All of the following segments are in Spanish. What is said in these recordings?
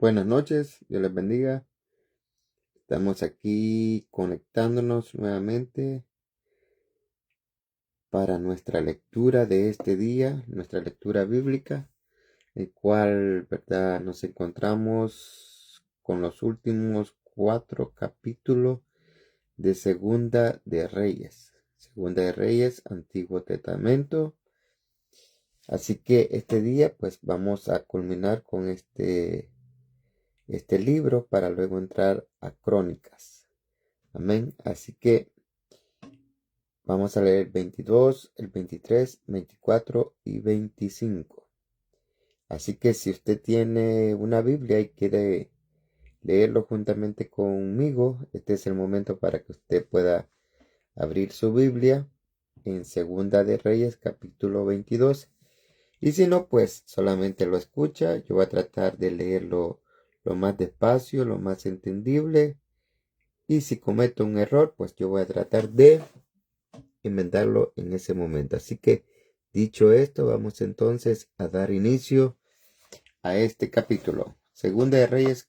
Buenas noches, Dios les bendiga. Estamos aquí conectándonos nuevamente para nuestra lectura de este día, nuestra lectura bíblica, el cual, ¿verdad? Nos encontramos con los últimos 4 capítulos de Segunda de Reyes. Segunda de Reyes, Antiguo Testamento. Así que este día, pues vamos a culminar con este libro para luego entrar a Crónicas. Amén. Así que vamos a leer el 22, el 23, 24 y 25. Así que si usted tiene una Biblia y quiere leerlo juntamente conmigo, este es el momento para que usted pueda abrir su Biblia en Segunda de Reyes capítulo 22. Y si no, pues solamente lo escucha. Yo voy a tratar de leerlo lo más despacio, lo más entendible. Y si cometo un error, pues yo voy a tratar de inventarlo en ese momento. Así que, dicho esto, vamos entonces a dar inicio a este capítulo. Segunda de Reyes,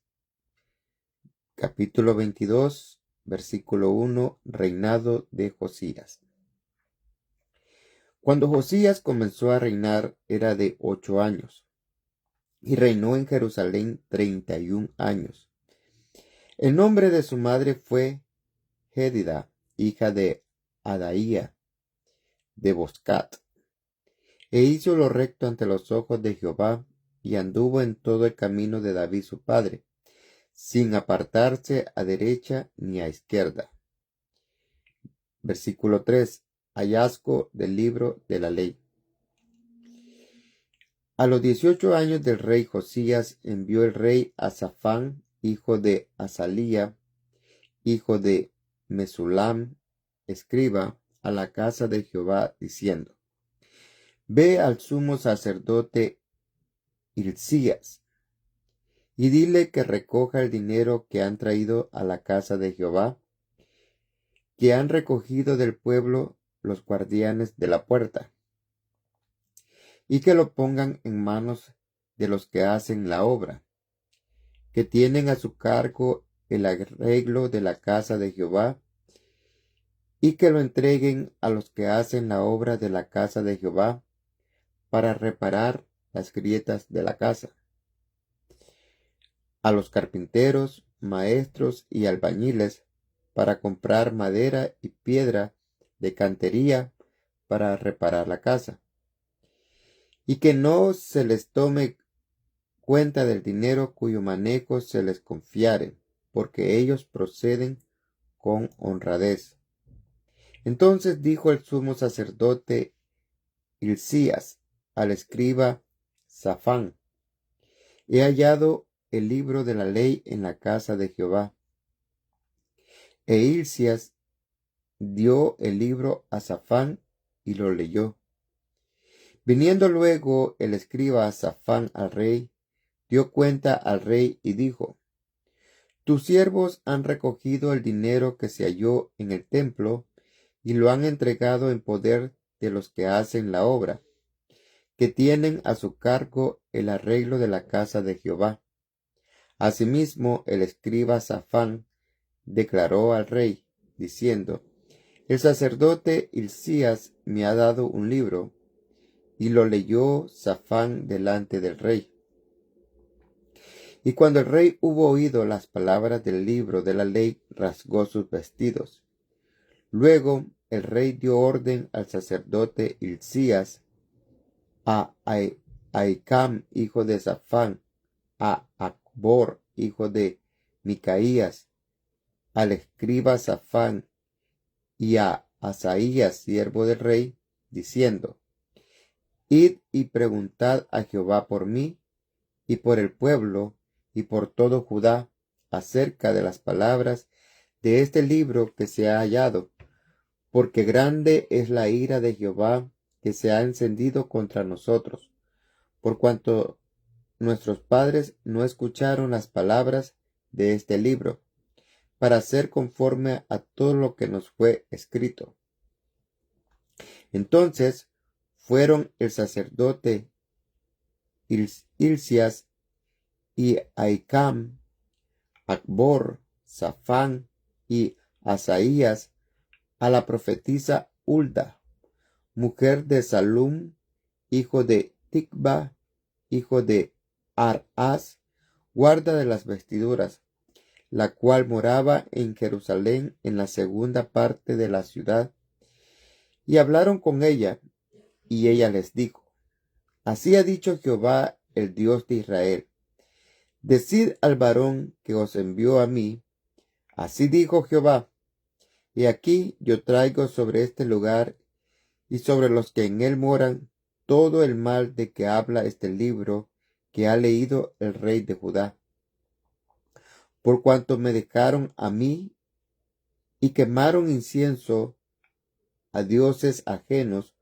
capítulo 22, versículo 1, reinado de Josías. Cuando Josías comenzó a reinar era de 8 años, y reinó en Jerusalén 31 años. El nombre de su madre fue Jedida, hija de Adaía, de Boscat. E hizo lo recto ante los ojos de Jehová, y anduvo en todo el camino de David su padre, sin apartarse a derecha ni a izquierda. Versículo 3. Hallazgo del libro de la ley. A los 18 años del rey Josías envió el rey a Safán, hijo de Azalía, hijo de Mesulam, escriba, a la casa de Jehová, diciendo: Ve al sumo sacerdote Hilcías, y dile que recoja el dinero que han traído a la casa de Jehová, que han recogido del pueblo los guardianes de la puerta, y que lo pongan en manos de los que hacen la obra, que tienen a su cargo el arreglo de la casa de Jehová, y que lo entreguen a los que hacen la obra de la casa de Jehová, para reparar las grietas de la casa, a los carpinteros, maestros y albañiles, para comprar madera y piedra de cantería para reparar la casa, y que no se les tome cuenta del dinero cuyo manejo se les confiare, porque ellos proceden con honradez. Entonces dijo el sumo sacerdote Hilcías al escriba Safán: He hallado el libro de la ley en la casa de Jehová. E Hilcías dio el libro a Safán y lo leyó. Viniendo luego el escriba Safán al rey, dio cuenta al rey y dijo: Tus siervos han recogido el dinero que se halló en el templo y lo han entregado en poder de los que hacen la obra, que tienen a su cargo el arreglo de la casa de Jehová. Asimismo, el escriba Safán declaró al rey, diciendo: El sacerdote Hilcías me ha dado un libro. Y lo leyó Safán delante del rey. Y cuando el rey hubo oído las palabras del libro de la ley, rasgó sus vestidos. Luego el rey dio orden al sacerdote Hilcías, a Ahicam, hijo de Safán, a Acbor, hijo de Micaías, al escriba Safán y a Asaías, siervo del rey, diciendo: Id y preguntad a Jehová por mí y por el pueblo y por todo Judá acerca de las palabras de este libro que se ha hallado, porque grande es la ira de Jehová que se ha encendido contra nosotros, por cuanto nuestros padres no escucharon las palabras de este libro, para hacer conforme a todo lo que nos fue escrito. Entonces fueron el sacerdote Hilcías y Ahicam, Acbor, Safán y Asaías a la profetisa Hulda, mujer de Salum, hijo de Tikva, hijo de Arás, guarda de las vestiduras, la cual moraba en Jerusalén en la segunda parte de la ciudad. Y hablaron con ella, y ella les dijo: Así ha dicho Jehová, el Dios de Israel: Decid al varón que os envió a mí, así dijo Jehová: Y aquí yo traigo sobre este lugar y sobre los que en él moran todo el mal de que habla este libro que ha leído el rey de Judá, por cuanto me dejaron a mí y quemaron incienso a dioses ajenos,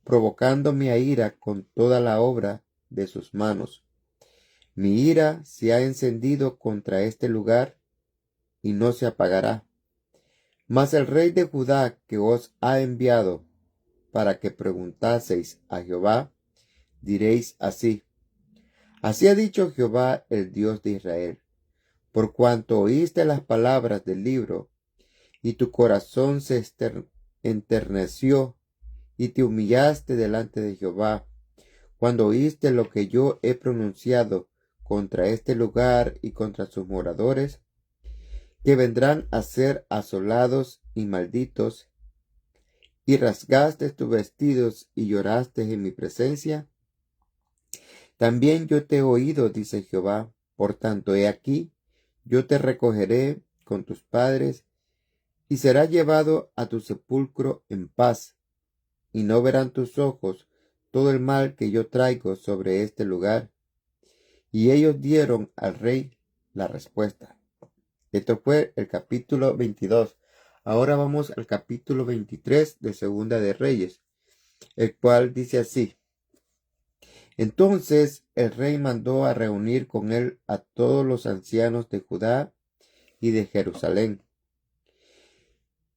provocando mi ira con toda la obra de sus manos. Mi ira se ha encendido contra este lugar y no se apagará. Mas el rey de Judá que os ha enviado para que preguntaseis a Jehová, diréis así: Así ha dicho Jehová, el Dios de Israel: Por cuanto oíste las palabras del libro, y tu corazón se enterneció, y te humillaste delante de Jehová, cuando oíste lo que yo he pronunciado contra este lugar y contra sus moradores, que vendrán a ser asolados y malditos, y rasgaste tus vestidos y lloraste en mi presencia, también yo te he oído, dice Jehová. Por tanto, he aquí, yo te recogeré con tus padres, y serás llevado a tu sepulcro en paz, y no verán tus ojos todo el mal que yo traigo sobre este lugar. Y ellos dieron al rey la respuesta. Esto fue el capítulo 22. Ahora vamos al capítulo 23 de Segunda de Reyes, el cual dice así: Entonces el rey mandó a reunir con él a todos los ancianos de Judá y de Jerusalén.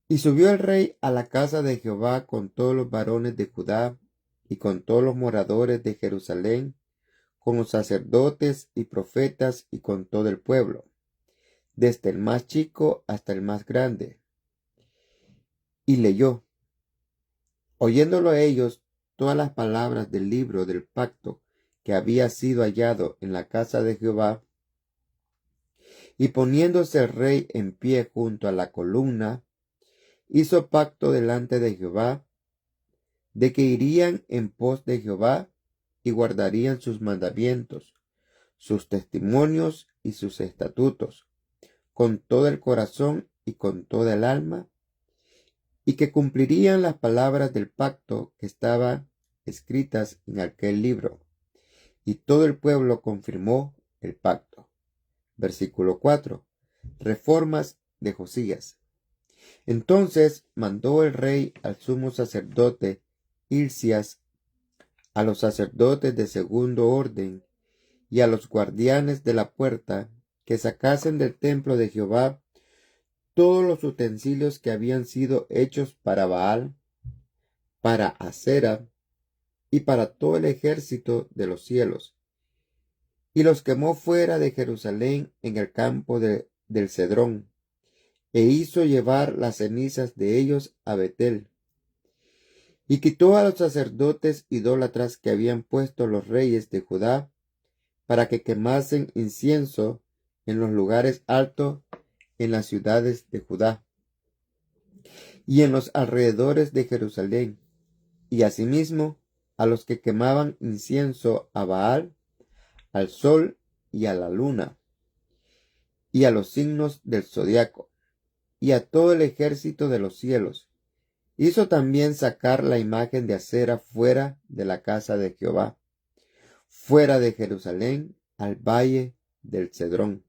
Y subió el rey a la casa de Jehová con todos los varones de Judá y con todos los moradores de Jerusalén, con los sacerdotes y profetas y con todo el pueblo, desde el más chico hasta el más grande. Y leyó, oyéndolo ellos, todas las palabras del libro del pacto que había sido hallado en la casa de Jehová. Y poniéndose el rey en pie junto a la columna, hizo pacto delante de Jehová, de que irían en pos de Jehová y guardarían sus mandamientos, sus testimonios y sus estatutos, con todo el corazón y con toda el alma, y que cumplirían las palabras del pacto que estaban escritas en aquel libro. Y todo el pueblo confirmó el pacto. Versículo 4. Reformas de Josías. Entonces mandó el rey al sumo sacerdote Hilcías, a los sacerdotes de segundo orden y a los guardianes de la puerta, que sacasen del templo de Jehová todos los utensilios que habían sido hechos para Baal, para Asera y para todo el ejército de los cielos, y los quemó fuera de Jerusalén en el campo del Cedrón, e hizo llevar las cenizas de ellos a Betel. Y quitó a los sacerdotes idólatras que habían puesto los reyes de Judá, para que quemasen incienso en los lugares altos en las ciudades de Judá y en los alrededores de Jerusalén, y asimismo a los que quemaban incienso a Baal, al sol y a la luna, y a los signos del zodiaco, y a todo el ejército de los cielos. Hizo también sacar la imagen de Asera fuera de la casa de Jehová, fuera de Jerusalén, al valle del Cedrón.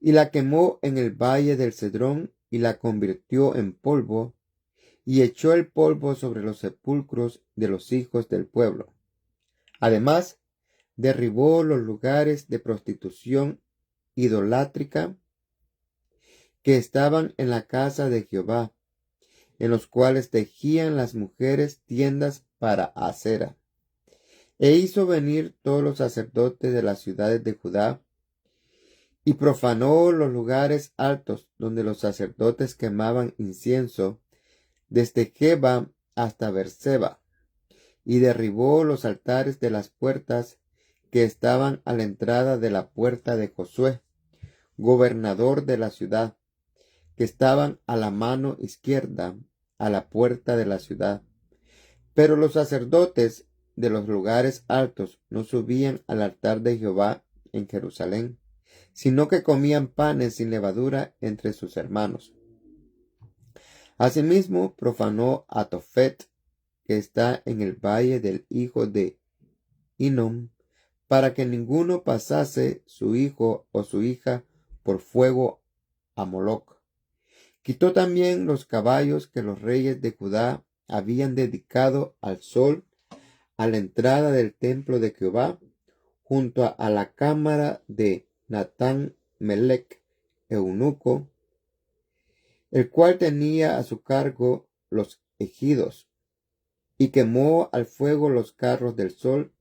Y la quemó en el valle del Cedrón y la convirtió en polvo, y echó el polvo sobre los sepulcros de los hijos del pueblo. Además, derribó los lugares de prostitución idolátrica que estaban en la casa de Jehová, en los cuales tejían las mujeres tiendas para Asera. E hizo venir todos los sacerdotes de las ciudades de Judá y profanó los lugares altos donde los sacerdotes quemaban incienso, desde Geba hasta Berseba, y derribó los altares de las puertas que estaban a la entrada de la puerta de Josué, gobernador de la ciudad, que estaban a la mano izquierda, a la puerta de la ciudad. Pero los sacerdotes de los lugares altos no subían al altar de Jehová en Jerusalén, sino que comían panes sin levadura entre sus hermanos. Asimismo, profanó a Tofet, que está en el valle del hijo de Hinnom, para que ninguno pasase su hijo o su hija por fuego a Moloc. Quitó también los caballos que los reyes de Judá habían dedicado al sol a la entrada del templo de Jehová, junto a la cámara de Natán Melech, eunuco, el cual tenía a su cargo los ejidos, y quemó al fuego los carros del sol.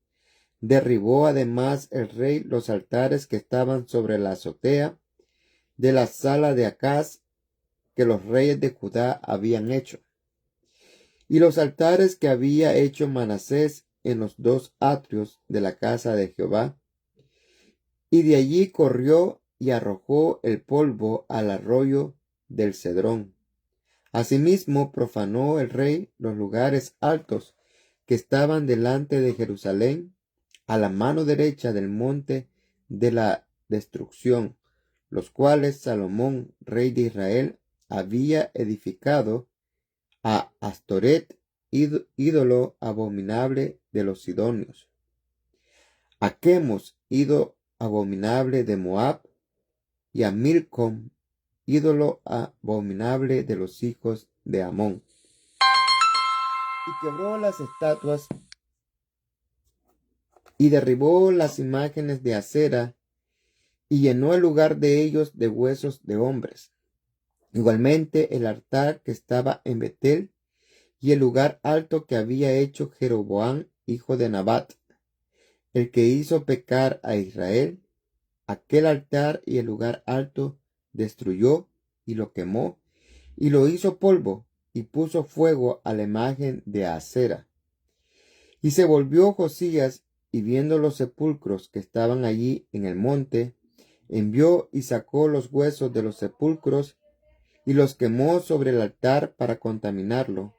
Derribó además el rey los altares que estaban sobre la azotea de la sala de Acaz, que los reyes de Judá habían hecho, y los altares que había hecho Manasés en los dos atrios de la casa de Jehová, y de allí corrió y arrojó el polvo al arroyo del Cedrón. Asimismo profanó el rey los lugares altos que estaban delante de Jerusalén, a la mano derecha del monte de la destrucción, los cuales Salomón, rey de Israel, había edificado a Astoret, ídolo abominable de los sidonios, a Quemos, ídolo abominable de Moab, y a Milcom, ídolo abominable de los hijos de Amón. Y quebró las estatuas y derribó las imágenes de acera, y llenó el lugar de ellos de huesos de hombres. Igualmente el altar que estaba en Betel y el lugar alto que había hecho Jeroboam, hijo de Nabat, el que hizo pecar a Israel, aquel altar y el lugar alto destruyó y lo quemó y lo hizo polvo y puso fuego a la imagen de Acera. Y se volvió Josías y viendo los sepulcros que estaban allí en el monte, envió y sacó los huesos de los sepulcros y los quemó sobre el altar para contaminarlo,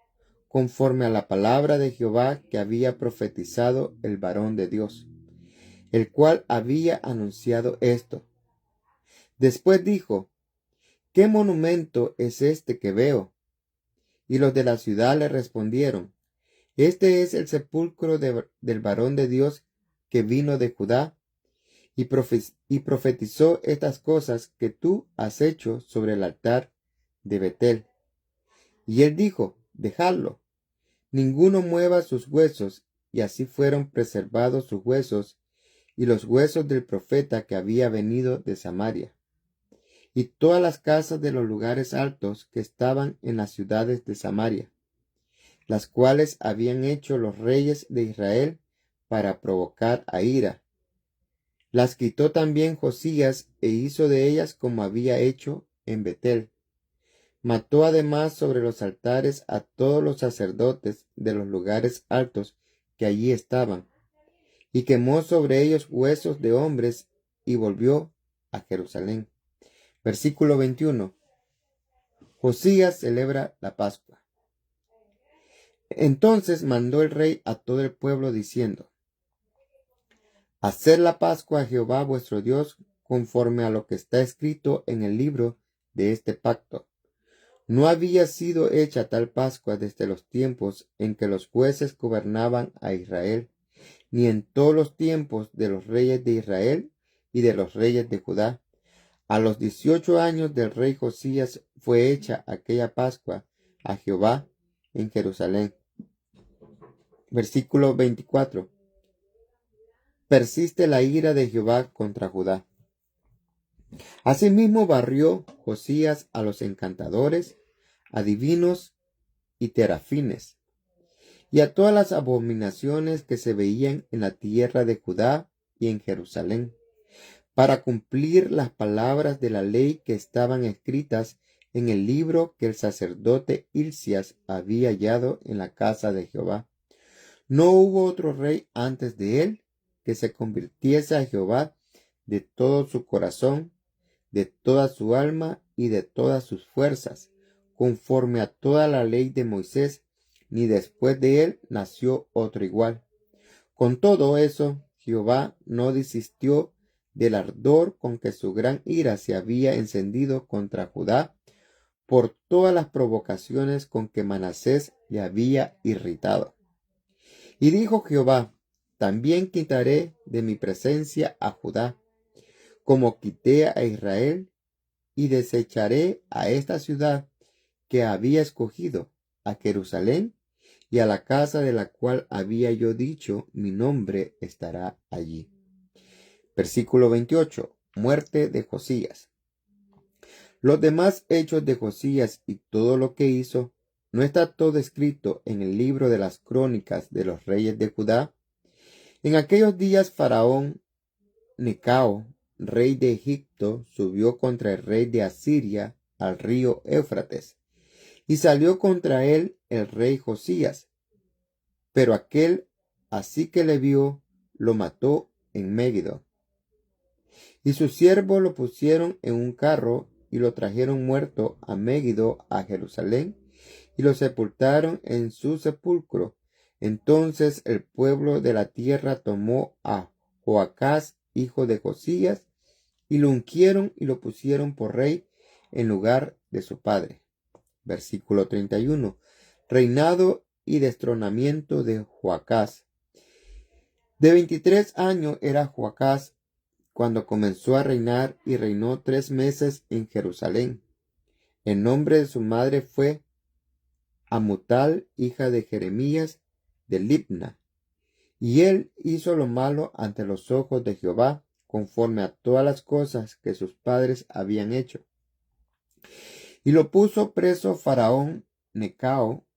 conforme a la palabra de Jehová que había profetizado el varón de Dios, el cual había anunciado esto. Después dijo: ¿Qué monumento es este que veo? Y los de la ciudad le respondieron: Este es el sepulcro del varón de Dios que vino de Judá, y profetizó estas cosas que tú has hecho sobre el altar de Betel. Y él dijo: Dejadlo, ninguno mueva sus huesos. Y así fueron preservados sus huesos y los huesos del profeta que había venido de Samaria, y todas las casas de los lugares altos que estaban en las ciudades de Samaria, las cuales habían hecho los reyes de Israel para provocar a ira. Las quitó también Josías e hizo de ellas como había hecho en Betel. Mató además sobre los altares a todos los sacerdotes de los lugares altos que allí estaban, y quemó sobre ellos huesos de hombres, y volvió a Jerusalén. Versículo 21. Josías celebra la Pascua. Entonces mandó el rey a todo el pueblo diciendo: Haced la Pascua a Jehová vuestro Dios, conforme a lo que está escrito en el libro de este pacto. No había sido hecha tal Pascua desde los tiempos en que los jueces gobernaban a Israel, ni en todos los tiempos de los reyes de Israel y de los reyes de Judá. A los 18 años del rey Josías fue hecha aquella Pascua a Jehová en Jerusalén. Versículo 24. Persiste la ira de Jehová contra Judá. Asimismo barrió Josías a los encantadores, adivinos y terafines, y a todas las abominaciones que se veían en la tierra de Judá y en Jerusalén, para cumplir las palabras de la ley que estaban escritas en el libro que el sacerdote Hilcías había hallado en la casa de Jehová. No hubo otro rey antes de él que se convirtiese a Jehová de todo su corazón, de toda su alma y de todas sus fuerzas, conforme a toda la ley de Moisés, ni después de él nació otro igual. Con todo eso, Jehová no desistió del ardor con que su gran ira se había encendido contra Judá por todas las provocaciones con que Manasés le había irritado. Y dijo Jehová: también quitaré de mi presencia a Judá, como quité a Israel, y desecharé a esta ciudad que había escogido, a Jerusalén, y a la casa de la cual había yo dicho, mi nombre estará allí. Versículo 28. Muerte de Josías. Los demás hechos de Josías y todo lo que hizo, ¿no está todo escrito en el libro de las crónicas de los reyes de Judá? En aquellos días Faraón Necao, rey de Egipto, subió contra el rey de Asiria al río Éufrates, y salió contra él el rey Josías. Pero aquel, así que le vio, lo mató en Megiddo. Y sus siervos lo pusieron en un carro y lo trajeron muerto a Megiddo, a Jerusalén, y lo sepultaron en su sepulcro. Entonces el pueblo de la tierra tomó a Joacás, hijo de Josías, y lo ungieron y lo pusieron por rey en lugar de su padre. Versículo 31. Reinado y destronamiento de Joacás. De 23 años era Joacás cuando comenzó a reinar, y reinó 3 meses en Jerusalén. El nombre de su madre fue Amutal, hija de Jeremías de Libna. Y él hizo lo malo ante los ojos de Jehová, conforme a todas las cosas que sus padres habían hecho. Y lo puso preso Faraón Necao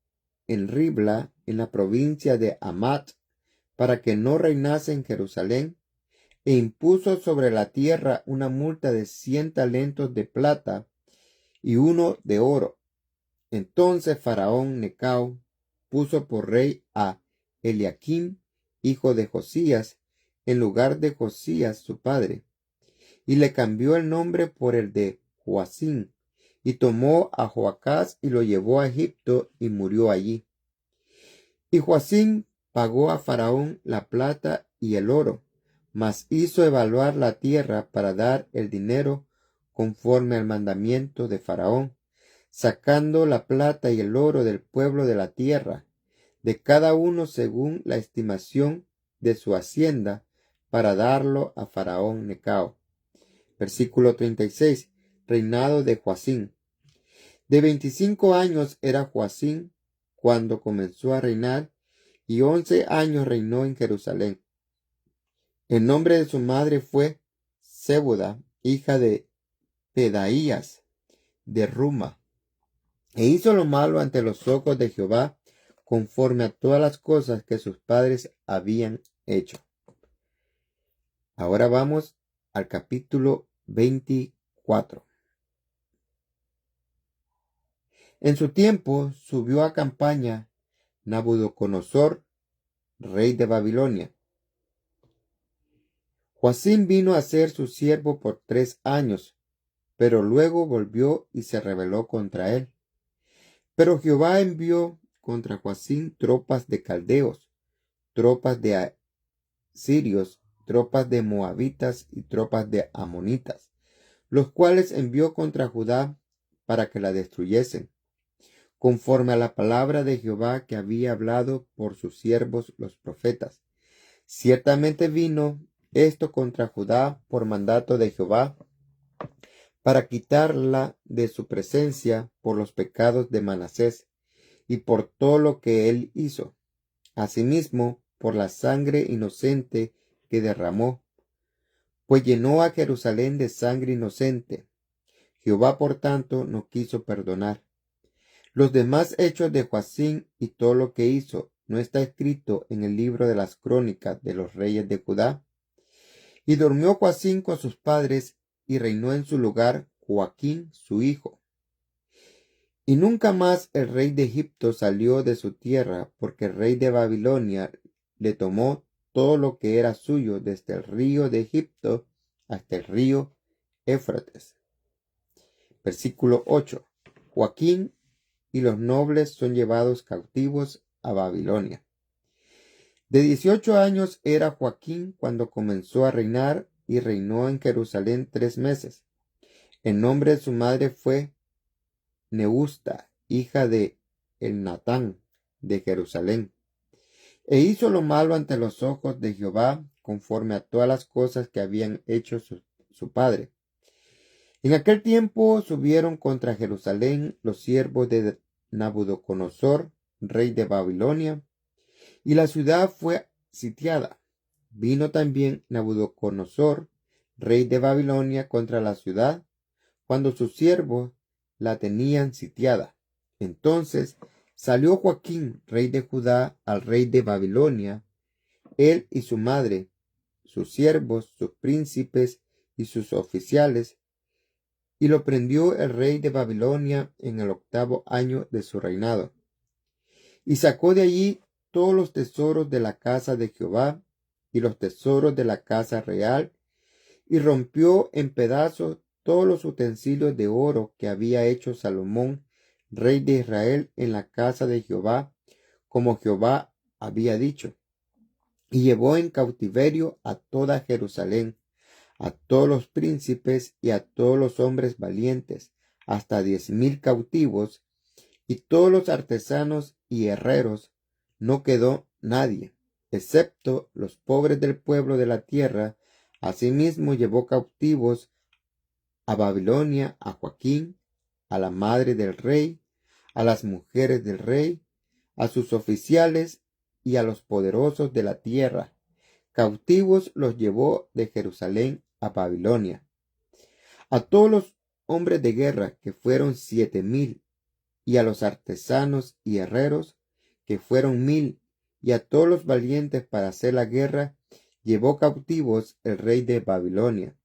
en Ribla, en la provincia de Hamat, para que no reinase en Jerusalén, e impuso sobre la tierra una multa de 100 talentos de plata y uno de oro. Entonces Faraón Necao puso por rey a Eliaquim, hijo de Josías, en lugar de Josías su padre, y le cambió el nombre por el de Joacim, y tomó a Joacás y lo llevó a Egipto, y murió allí. Y Joacim pagó a Faraón la plata y el oro, mas hizo evaluar la tierra para dar el dinero conforme al mandamiento de Faraón, sacando la plata y el oro del pueblo de la tierra, de cada uno según la estimación de su hacienda, para darlo a Faraón Necao. Versículo 36. Reinado de Joacim. De 25 años era Joacim cuando comenzó a reinar, y 11 años reinó en Jerusalén. El nombre de su madre fue Sébuda, hija de Pedaías de Ruma, e hizo lo malo ante los ojos de Jehová, conforme a todas las cosas que sus padres habían hecho. Ahora vamos al capítulo 24. En su tiempo subió a campaña Nabucodonosor, rey de Babilonia. Joacim vino a ser su siervo por 3 años, pero luego volvió y se rebeló contra él. Pero Jehová envió contra Joacim tropas de caldeos, tropas de asirios, tropas de moabitas y tropas de amonitas, los cuales envió contra Judá para que la destruyesen, conforme a la palabra de Jehová que había hablado por sus siervos los profetas. Ciertamente vino esto contra Judá por mandato de Jehová, para quitarla de su presencia por los pecados de Manasés y por todo lo que él hizo, asimismo por la sangre inocente que derramó, pues llenó a Jerusalén de sangre inocente. Jehová, por tanto, no quiso perdonar. Los demás hechos de Joacim y todo lo que hizo, ¿no está escrito en el libro de las crónicas de los reyes de Judá? Y durmió Joacim con sus padres, y reinó en su lugar Joaquín su hijo. Y nunca más el rey de Egipto salió de su tierra, porque el rey de Babilonia le tomó todo lo que era suyo, desde el río de Egipto hasta el río Éufrates. Versículo 8. Joaquín y los nobles son llevados cautivos a Babilonia. De 18 años era Joaquín cuando comenzó a reinar, y reinó en Jerusalén 3 meses. El nombre de su madre fue Neusta, hija de Elnatán de Jerusalén. E hizo lo malo ante los ojos de Jehová, conforme a todas las cosas que habían hecho su padre. En aquel tiempo subieron contra Jerusalén los siervos de Nabucodonosor, rey de Babilonia, y la ciudad fue sitiada. Vino también Nabucodonosor, rey de Babilonia, contra la ciudad, cuando sus siervos la tenían sitiada. Entonces salió Joaquín, rey de Judá, al rey de Babilonia, él y su madre, sus siervos, sus príncipes y sus oficiales, y lo prendió el rey de Babilonia en el 8º año de su reinado. Y sacó de allí todos los tesoros de la casa de Jehová y los tesoros de la casa real, y rompió en pedazos todos los utensilios de oro que había hecho Salomón, rey de Israel, en la casa de Jehová, como Jehová había dicho. Y llevó en cautiverio a toda Jerusalén, a todos los príncipes y a todos los hombres valientes, hasta 10,000 cautivos, y todos los artesanos y herreros. No quedó nadie, excepto los pobres del pueblo de la tierra. Asimismo llevó cautivos a Babilonia a Joaquín, a la madre del rey, a las mujeres del rey, a sus oficiales y a los poderosos de la tierra. Cautivos los llevó de Jerusalén a Babilonia. A todos los hombres de guerra, que fueron 7,000, y a los artesanos y herreros, que fueron 1,000, y a todos los valientes para hacer la guerra, llevó cautivos el rey de Babilonia.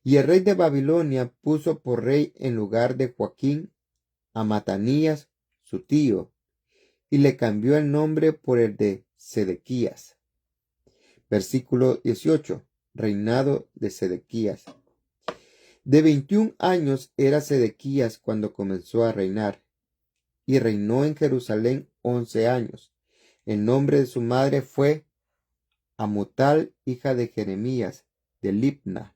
Y el rey de Babilonia puso por rey en lugar de Joaquín a Matanías, su tío, y le cambió el nombre por el de Sedequías. Versículo 18. Reinado de Sedequías. De 21 años era Sedequías cuando comenzó a reinar, y reinó en Jerusalén 11 años. El nombre de su madre fue Amutal, hija de Jeremías, de Libna.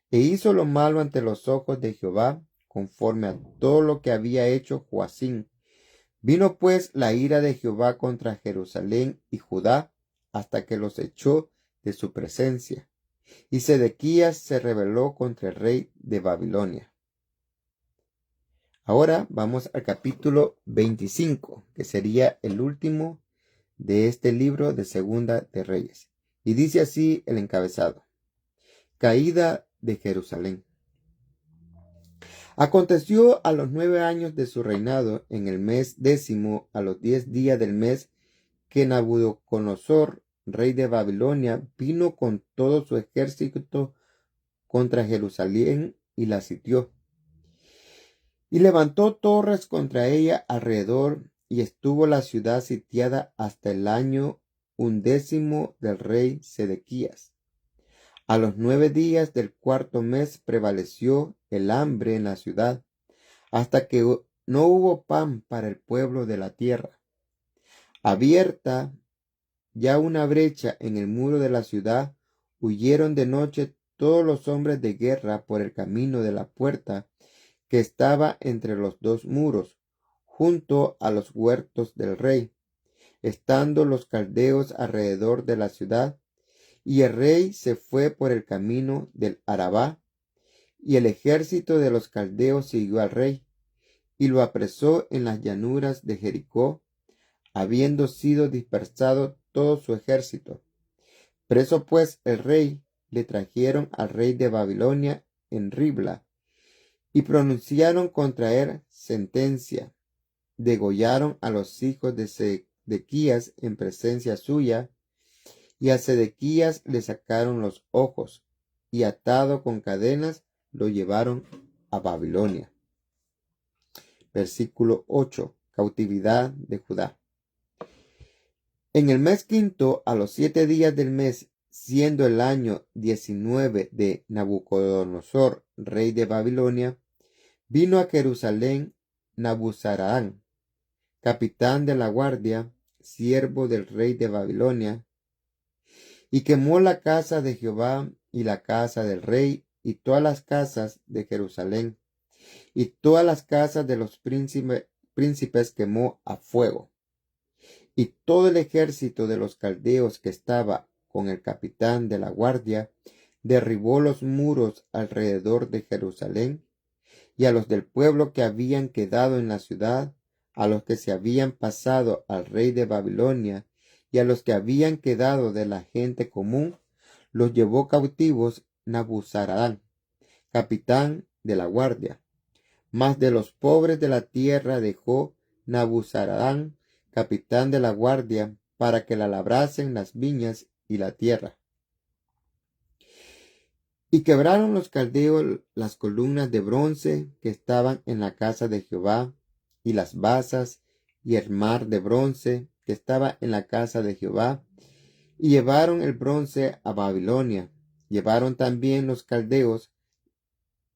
E hizo lo malo ante los ojos de Jehová, conforme a todo lo que había hecho Joacim. Vino pues la ira de Jehová contra Jerusalén y Judá, hasta que los echó de su presencia. Y Sedequías se rebeló contra el rey de Babilonia. Ahora vamos al capítulo 25, que sería el último de este libro de Segunda de Reyes. Y dice así el encabezado: Caída de Jerusalén. Aconteció a los 9 años de su reinado, en el mes 10, a los 10 días del mes, que Nabucodonosor, rey de Babilonia, vino con todo su ejército contra Jerusalén y la sitió. Y levantó torres contra ella alrededor, y estuvo la ciudad sitiada hasta el año 11 del rey Sedequías. A los 9 días del 4º mes prevaleció el hambre en la ciudad, hasta que no hubo pan para el pueblo de la tierra. Abierta ya una brecha en el muro de la ciudad, huyeron de noche todos los hombres de guerra por el camino de la puerta que estaba entre los 2 muros, junto a los huertos del rey, estando los caldeos alrededor de la ciudad. Y el rey se fue por el camino del Arabá, y el ejército de los caldeos siguió al rey, y lo apresó en las llanuras de Jericó, habiendo sido dispersado todo su ejército. Preso pues el rey, le trajeron al rey de Babilonia en Ribla, y pronunciaron contra él sentencia. Degollaron a los hijos de Sedequías en presencia suya, y a Sedequías le sacaron los ojos, y atado con cadenas lo llevaron a Babilonia. Versículo 8. Cautividad de Judá. En el mes quinto, a los 7 días del mes, siendo el año 19 de Nabucodonosor, rey de Babilonia, vino a Jerusalén Nabuzaradán, capitán de la guardia, siervo del rey de Babilonia, y quemó la casa de Jehová y la casa del rey y todas las casas de Jerusalén y todas las casas de los príncipes quemó a fuego. Y todo el ejército de los caldeos que estaba con el capitán de la guardia derribó los muros alrededor de Jerusalén, y a los del pueblo que habían quedado en la ciudad, a los que se habían pasado al rey de Babilonia, y a los que habían quedado de la gente común, los llevó cautivos Nabuzaradán, capitán de la guardia. Mas de los pobres de la tierra dejó Nabuzaradán, capitán de la guardia, para que la labrasen las viñas y la tierra. Y quebraron los caldeos las columnas de bronce que estaban en la casa de Jehová, y las basas y el mar de bronce que estaba en la casa de Jehová, y llevaron el bronce a Babilonia. Llevaron también los caldeos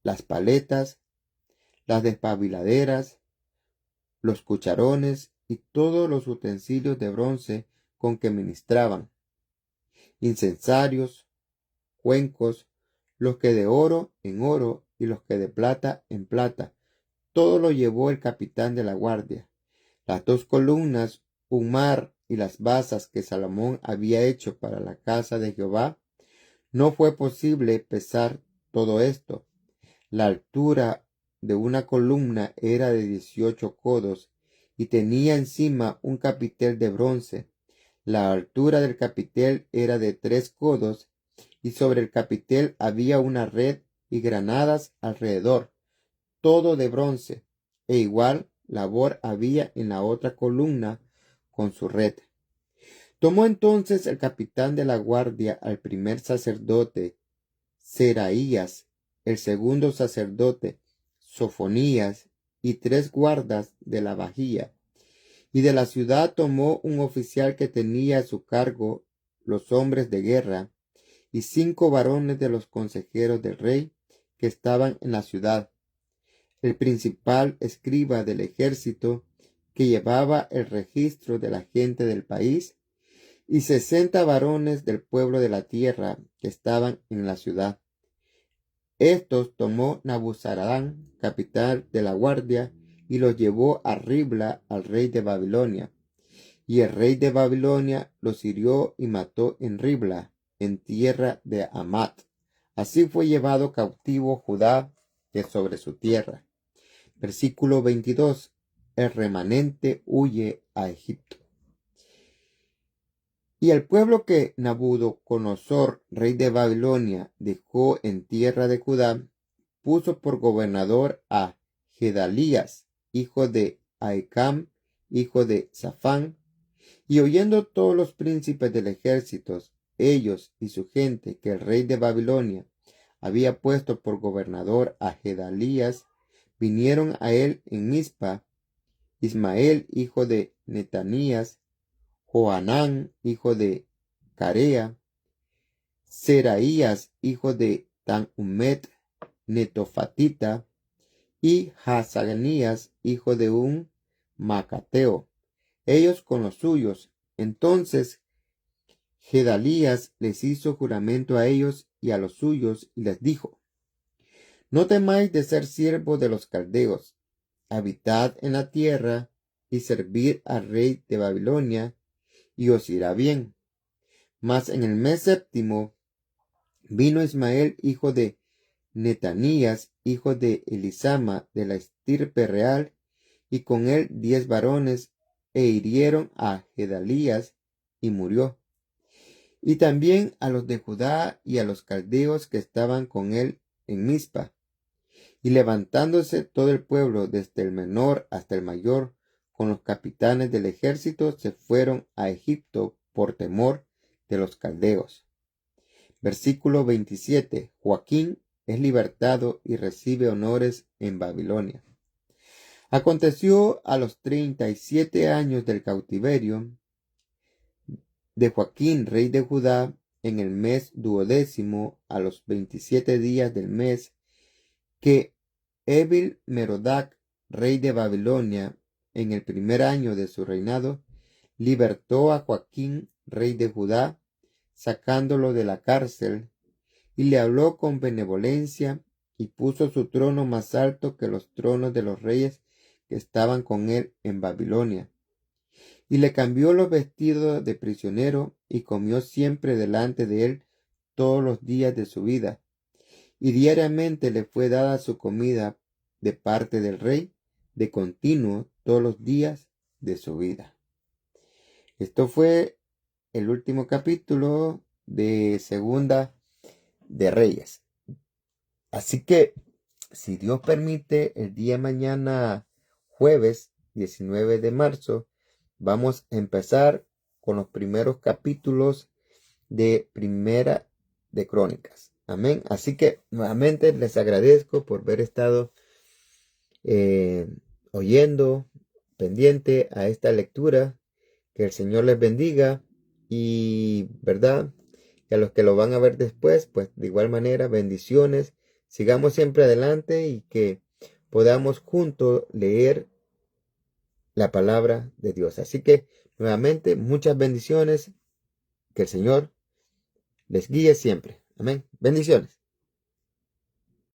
las paletas, las despabiladeras, los cucharones y todos los utensilios de bronce con que ministraban, incensarios, cuencos, los que de oro en oro y los que de plata en plata. Todo lo llevó el capitán de la guardia. Las 2 columnas, un mar y las basas que Salomón había hecho para la casa de Jehová, no fue posible pesar todo esto. La altura de una columna era de 18 codos y tenía encima un capitel de bronce. La altura del capitel era de 3 codos y sobre el capitel había una red y granadas alrededor, todo de bronce, e igual labor había en la otra columna con su red. Tomó entonces el capitán de la guardia al primer sacerdote, Seraías, el segundo sacerdote, Sofonías, y 3 guardas de la vajilla. Y de la ciudad tomó un oficial que tenía a su cargo los hombres de guerra, y 5 varones de los consejeros del rey que estaban en la ciudad, el principal escriba del ejército que llevaba el registro de la gente del país, y 60 varones del pueblo de la tierra que estaban en la ciudad. Estos tomó Nabuzaradán, capitán de la guardia, y los llevó a Ribla al rey de Babilonia. Y el rey de Babilonia los hirió y mató en Ribla, en tierra de Amat. Así fue llevado cautivo Judá de sobre su tierra. Versículo 22. El remanente huye a Egipto. Y el pueblo que Nabucodonosor, rey de Babilonia, dejó en tierra de Judá, puso por gobernador a Gedalías, hijo de Ahicam, hijo de Safán. Y oyendo todos los príncipes del ejército, ellos y su gente, que el rey de Babilonia había puesto por gobernador a Gedalías, vinieron a él en Mizpa, Ismael, hijo de Netanías, Johanán, hijo de Carea, Seraías, hijo de Tanhumet, Netofatita, y Hazanías, hijo de un Macateo, ellos con los suyos. Entonces Gedalías les hizo juramento a ellos y a los suyos, y les dijo: No temáis de ser siervos de los caldeos, habitad en la tierra y servid al rey de Babilonia, y os irá bien. Mas en el mes séptimo vino Ismael, hijo de Netanías, hijo de Elisama, de la estirpe real, y con él 10 varones, e hirieron a Gedalías, y murió. Y también a los de Judá y a los caldeos que estaban con él en Mizpa. Y levantándose todo el pueblo, desde el menor hasta el mayor, con los capitanes del ejército, se fueron a Egipto por temor de los caldeos. Versículo 27. Joaquín es libertado y recibe honores en Babilonia. Aconteció a los 37 años del cautiverio de Joaquín, rey de Judá, en el mes 12º, a los 27 días del mes, que Evil-Merodach, rey de Babilonia, en el primer año de su reinado, libertó a Joaquín, rey de Judá, sacándolo de la cárcel, y le habló con benevolencia, y puso su trono más alto que los tronos de los reyes que estaban con él en Babilonia. Y le cambió los vestidos de prisionero, y comió siempre delante de él todos los días de su vida. Y diariamente le fue dada su comida de parte del rey, de continuo todos los días de su vida. Esto fue el último capítulo de Segunda de Reyes. Así que, si Dios permite, el día de mañana, jueves 19 de marzo, vamos a empezar con los primeros capítulos de Primera de Crónicas. Amén. Así que nuevamente les agradezco por haber estado oyendo, pendiente a esta lectura. Que el Señor les bendiga y, ¿verdad? Y a los que lo van a ver después, pues de igual manera, bendiciones. Sigamos siempre adelante y que podamos juntos leer la palabra de Dios. Así que, nuevamente, muchas bendiciones. Que el Señor les guíe siempre. Amén. Bendiciones.